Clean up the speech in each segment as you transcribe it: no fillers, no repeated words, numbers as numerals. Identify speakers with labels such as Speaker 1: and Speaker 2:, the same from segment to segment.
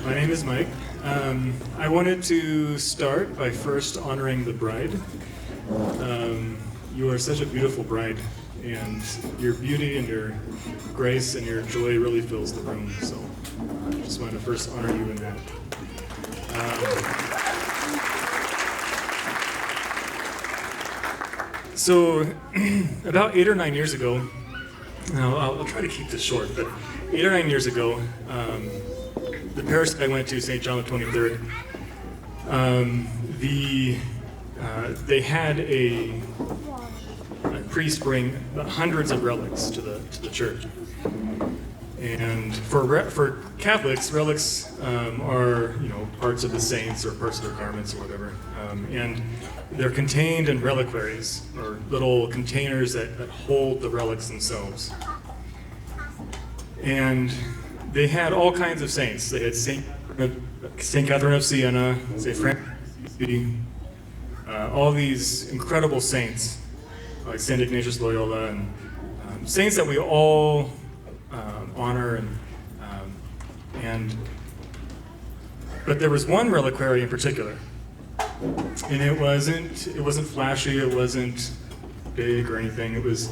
Speaker 1: My name is Mike. I wanted to start by first honoring the bride. You are such a beautiful bride, and your beauty and your grace and your joy really fills the room. So I just wanted to first honor you in that. So about 8 or 9 years ago, I'll try to keep this short, but 8 or 9 years ago, the parish that I went to, St. John the 23rd, they had a priest bring hundreds of relics to the church. And for Catholics, relics are parts of the saints or parts of their garments or whatever, and they're contained in reliquaries or little containers that hold the relics themselves. And they had all kinds of saints. They had Saint Catherine of Siena, Saint Francis, all these incredible saints like Saint Ignatius Loyola, and saints that we all honor, but there was one reliquary in particular, and it wasn't flashy, it wasn't big or anything. It was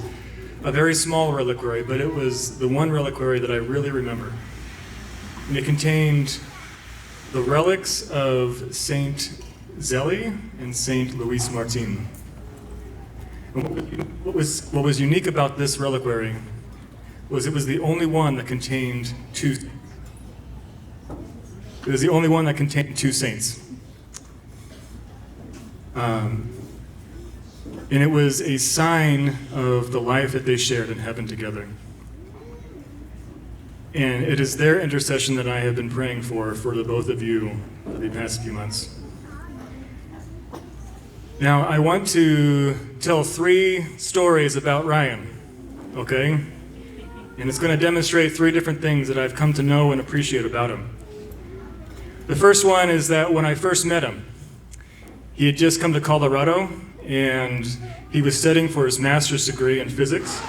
Speaker 1: a very small reliquary, but it was the one reliquary that I really remember. And it contained the relics of Saint Zélie and Saint Louis Martin. And what was unique about this reliquary was it was the only one that contained two. It was the only one that contained two saints. And it was a sign of the life that they shared in heaven together. And it is their intercession that I have been praying for the both of you for the past few months. Now, I want to tell 3 stories about Ryan, okay? And it's going to demonstrate 3 different things that I've come to know and appreciate about him. The first one is that when I first met him, he had just come to Colorado, and he was studying for his master's degree in physics.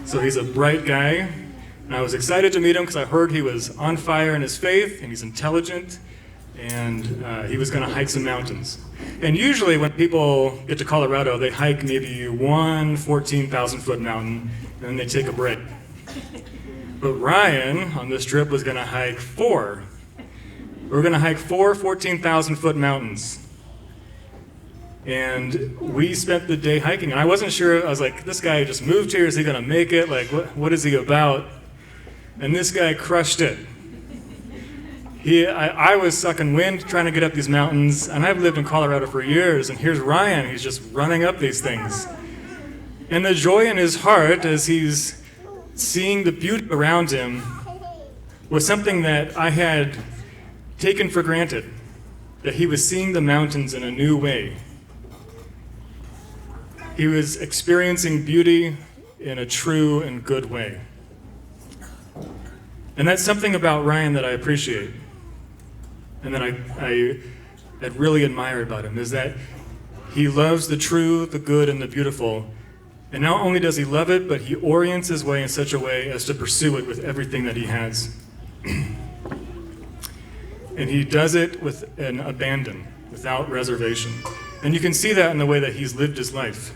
Speaker 1: So he's a bright guy, and I was excited to meet him because I heard he was on fire in his faith, and he's intelligent, and he was going to hike some mountains. And usually when people get to Colorado, they hike maybe one 14,000-foot mountain, and then they take a break. But Ryan, on this trip, was going to hike 4. We're going to hike 4 14,000-foot mountains. And we spent the day hiking, and I wasn't sure. I was like, this guy just moved here. Is he going to make it? Like, what is he about? And this guy crushed it. I was sucking wind trying to get up these mountains, and I've lived in Colorado for years, and here's Ryan. He's just running up these things. And the joy in his heart as he's seeing the beauty around him was something that I had taken for granted, that he was seeing the mountains in a new way. He was experiencing beauty in a true and good way. And that's something about Ryan that I appreciate, and that I had really admired about him, is that he loves the true, the good, and the beautiful. And not only does he love it, but he orients his way in such a way as to pursue it with everything that he has. And he does it with an abandon, without reservation. And you can see that in the way that he's lived his life,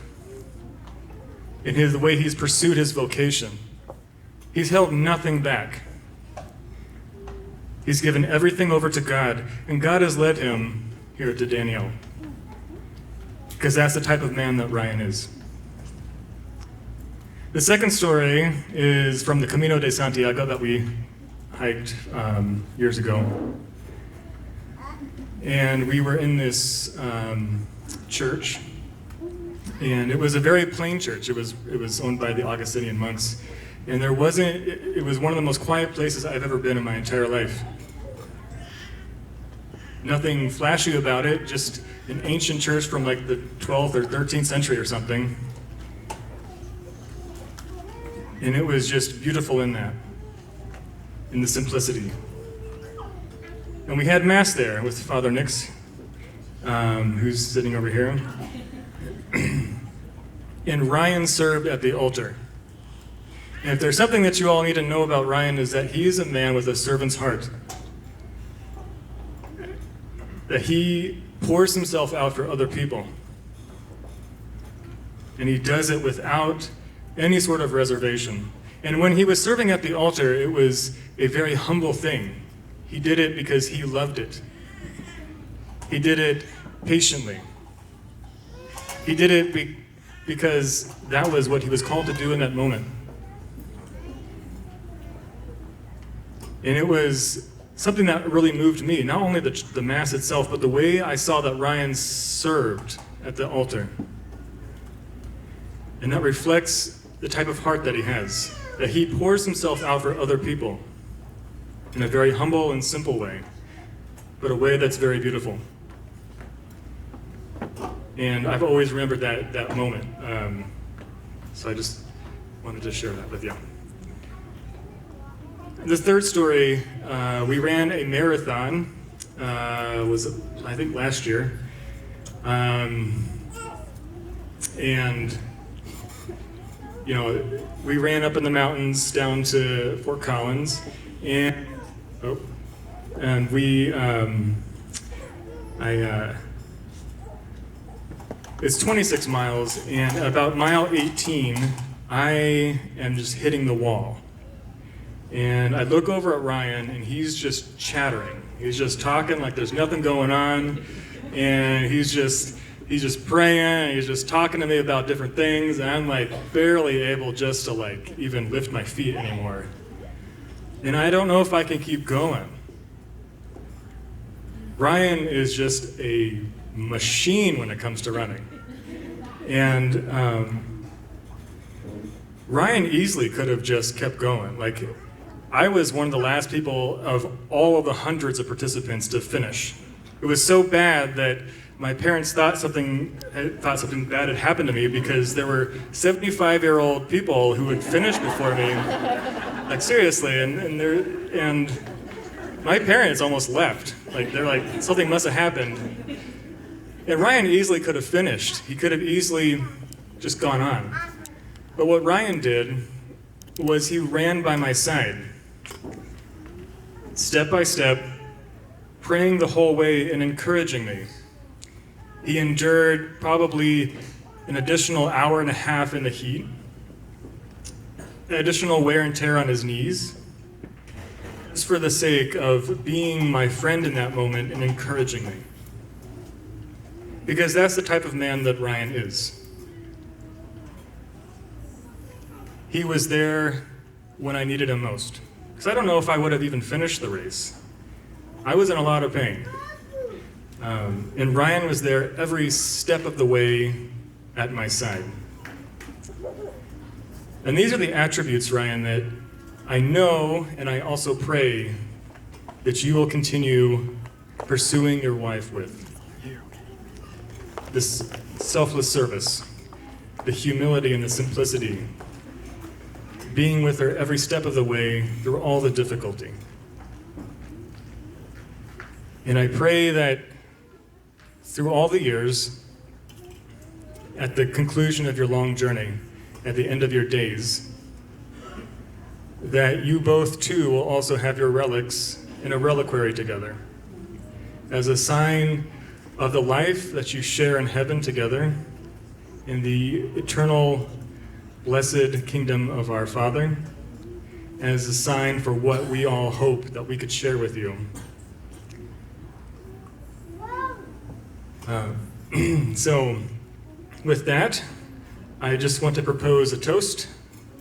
Speaker 1: in the way he's pursued his vocation. He's held nothing back. He's given everything over to God, and God has led him here to Daniel, because that's the type of man that Ryan is. The second story is from the Camino de Santiago that we hiked years ago. And we were in this church, and it was a very plain church. It was owned by the Augustinian monks, and it was one of the most quiet places I've ever been in my entire life. Nothing flashy about it, just an ancient church from like the 12th or 13th century or something. And it was just beautiful in that, in the simplicity. And we had Mass there with Father Nix, who's sitting over here. And Ryan served at the altar. And if there's something that you all need to know about Ryan, is that he is a man with a servant's heart. that he pours himself out for other people. And he does it without any sort of reservation. And when he was serving at the altar, it was a very humble thing. He did it because he loved it. He did it patiently. He did it because that was what he was called to do in that moment. And it was something that really moved me, not only the Mass itself, but the way I saw that Ryan served at the altar. And that reflects the type of heart that he has, that he pours himself out for other people in a very humble and simple way, but a way that's very beautiful. And I've always remembered that moment. So I just wanted to share that with you. The third story, we ran a marathon, was I think last year. And you know, we ran up in the mountains down to Fort Collins, and we, it's 26 miles, and about mile 18, I am just hitting the wall. And I look over at Ryan, and he's just chattering. He's just talking like there's nothing going on, and he's just praying, he's just talking to me about different things, and I'm like barely able just to like even lift my feet anymore. And I don't know if I can keep going. Ryan is just a machine when it comes to running. And Ryan easily could have just kept going. Like, I was one of the last people of all of the hundreds of participants to finish. It was so bad that my parents thought something bad had happened to me, because there were 75-year-old people who had finished before me. Like, seriously, and my parents almost left. Like, they're like, something must have happened. And Ryan easily could have finished. He could have easily just gone on. But what Ryan did was he ran by my side, step by step, praying the whole way and encouraging me. He endured probably an additional hour and a half in the heat, additional wear and tear on his knees, just for the sake of being my friend in that moment and encouraging me. Because that's the type of man that Ryan is. He was there when I needed him most. Because I don't know if I would have even finished the race. I was in a lot of pain. And Ryan was there every step of the way at my side. And these are the attributes, Ryan, that I know and I also pray that you will continue pursuing your wife with. This selfless service, the humility and the simplicity, being with her every step of the way through all the difficulty. And I pray that through all the years, at the conclusion of your long journey, at the end of your days, that you both too will also have your relics in a reliquary together as a sign of the life that you share in heaven together in the eternal blessed kingdom of our Father, as a sign for what we all hope that we could share with you. So with that, I just want to propose a toast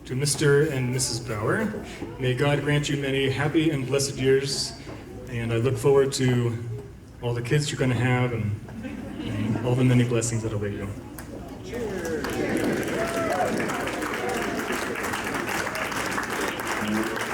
Speaker 1: to Mr. and Mrs. Bauer. May God grant you many happy and blessed years, and I look forward to all the kids you're going to have and all the many blessings that await you. Cheers.